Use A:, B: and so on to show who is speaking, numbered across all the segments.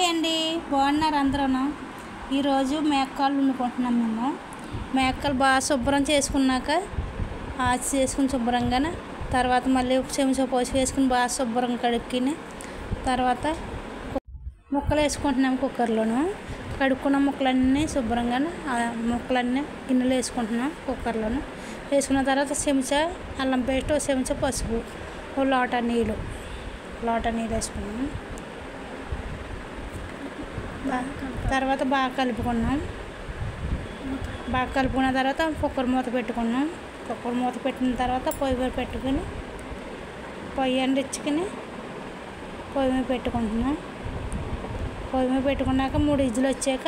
A: అండి, బాగున్నారు అందరూను. ఈరోజు మేకలు వండుకుంటున్నాం మేము. మేకలు బాగా శుభ్రం చేసుకున్నాక ఆచి చేసుకుని శుభ్రంగా తర్వాత మళ్ళీ చెంచా పోసి వేసుకుని బాగా శుభ్రంగా కడుక్కుని తర్వాత ముక్కలు వేసుకుంటున్నాం కుక్కర్లోను. కడుక్కున్న ముక్కలన్నీ శుభ్రంగా ముక్కలన్నీ గిన్నెలు వేసుకుంటున్నాం కుక్కర్లోను. వేసుకున్న తర్వాత చెంచా అల్లం పేస్ట్, ఒక చెంచా పసుపు, ఒక లోట నీళ్ళు వేసుకున్నాం. తర్వాత బాగా కలుపుకున్నాం. బాగా కలుపుకున్న తర్వాత కుక్కర్ మూత పెట్టుకున్నాం. కుక్కర్ మూత పెట్టిన తర్వాత పొయ్యి మీద పెట్టుకుని పొయ్యి అంటించుకుని పొయ్యి మీద పెట్టుకుంటున్నాం. పొయ్యి మీద పెట్టుకున్నాక 3 విజిల్లు వచ్చాక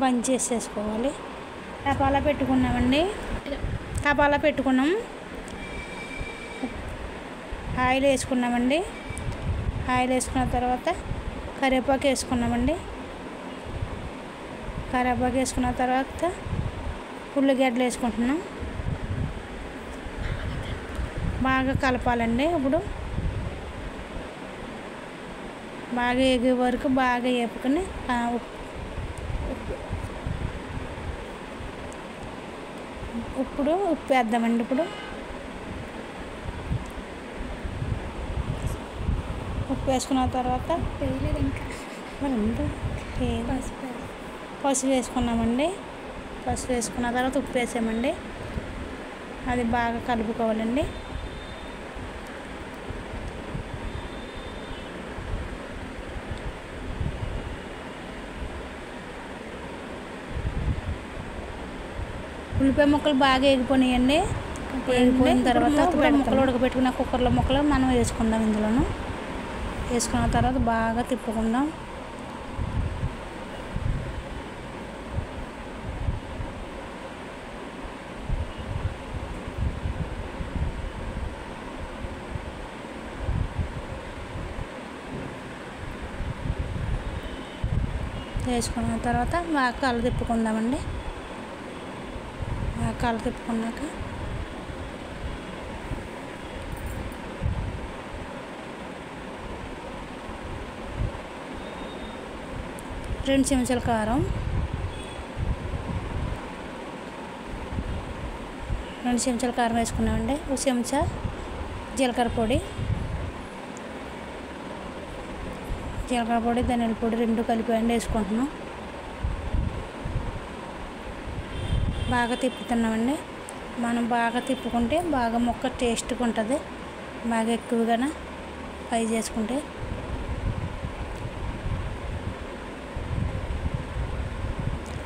A: బంద్ చేసేసుకోవాలి. తపాలా పెట్టుకున్నామండి. తపాలా పెట్టుకున్నాం. ఆయిల్ వేసుకున్నామండి. ఆయిల్ వేసుకున్న తర్వాత కరివేపాకు వేసుకున్నామండి. కరివేపాకు వేసుకున్న తర్వాత ఉల్లిగడ్డలు వేసుకుంటున్నాం. బాగా కలపాలండి. ఇప్పుడు బాగా ఎగే వరకు బాగా వేపుకొని ఉప్పు వేద్దామండి. ఇప్పుడు ఉప్పు వేసుకున్న తర్వాత పసుపు వేసుకున్నామండి. పసుపు వేసుకున్న తర్వాత ఉప్పు వేసామండి. అది బాగా కలుపుకోవాలండి. ఉల్లిపాయ ముక్కలు బాగా ఎగిపోయినాయండి. ఎగిపోయిన తర్వాత ముక్కలు ఉడకబెట్టుకున్న కుక్కర్లో ముక్కలు మనం వేసుకుందాం. ఇందులోను వేసుకున్న తర్వాత బాగా తిప్పుకుందాం. వేసుకున్న తర్వాత బాగా కళ్ళు తిప్పుకుందామండి. బాగా కళ్ళు తిప్పుకున్నాక రెండు చెంచాల కారం, 2 చెంచాల కారం వేసుకున్నామండి. 1 చెంచా జీలకర్ర పొడి, ధనియాల పొడి 2 కలిపి వేసుకుంటున్నాం. బాగా తిప్పుతున్నామండి. మనం బాగా తిప్పుకుంటే బాగా ముక్క టేస్ట్గా ఉంటుంది. బాగా ఎక్కువగా ఫ్రై చేసుకుంటే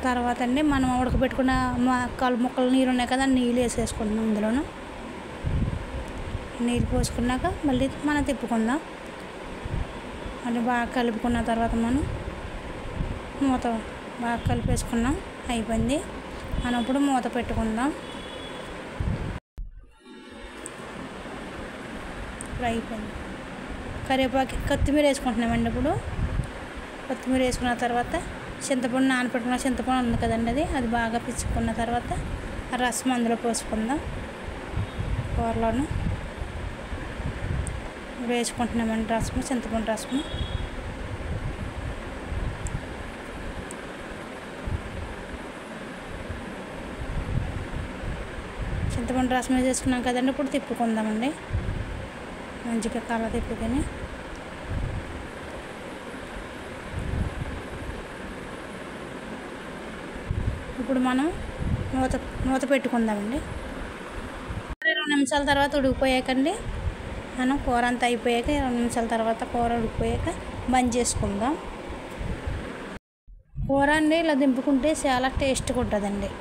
A: తర్వాత అండి మనం ఉడకబెట్టుకున్న ముక్కలు నీళ్ళు ఉన్నాయి కదా, నీళ్ళు వేసేసుకుంటున్నాం. ఇందులోను నీళ్ళు పోసుకున్నాక మళ్ళీ మనం తిప్పుకుందాం. మళ్ళీ బాగా కలుపుకున్న తర్వాత మనం మూత బాగా కలిపేసుకున్నాం. అయిపోయింది. మనం ఇప్పుడు మూత పెట్టుకుందాం. ఇప్పుడు అయిపోయింది. కరివేపాకు, కొత్తిమీర వేసుకుంటున్నామండి. ఇప్పుడు కొత్తిమీర వేసుకున్న తర్వాత చింతపండు, నానబెట్టుకున్న చింతపండు ఉంది కదండి, అది బాగా పిచ్చుకున్న తర్వాత ఆ రసం అందులో పోసుకుందాం. కూరలోను వేసుకుంటున్నామండి రసము, చింతపండు రసము. చింతపండు రసం వేసేసుకున్నాం కదండి. ఇప్పుడు తిప్పుకుందామండి. మంచిగా కల తిప్పుకొని ఇప్పుడు మనం మూత పెట్టుకుందామండి. 2 నిమిషాల తర్వాత ఉడికిపోయాకండి మనం కూర అంతా అయిపోయాక 2 నిమిషాల తర్వాత కూర ఉడికిపోయాక బంద్ చేసుకుందాం. కూర అండి ఇలా దింపుకుంటే చాలా టేస్ట్గా ఉంటుందండి.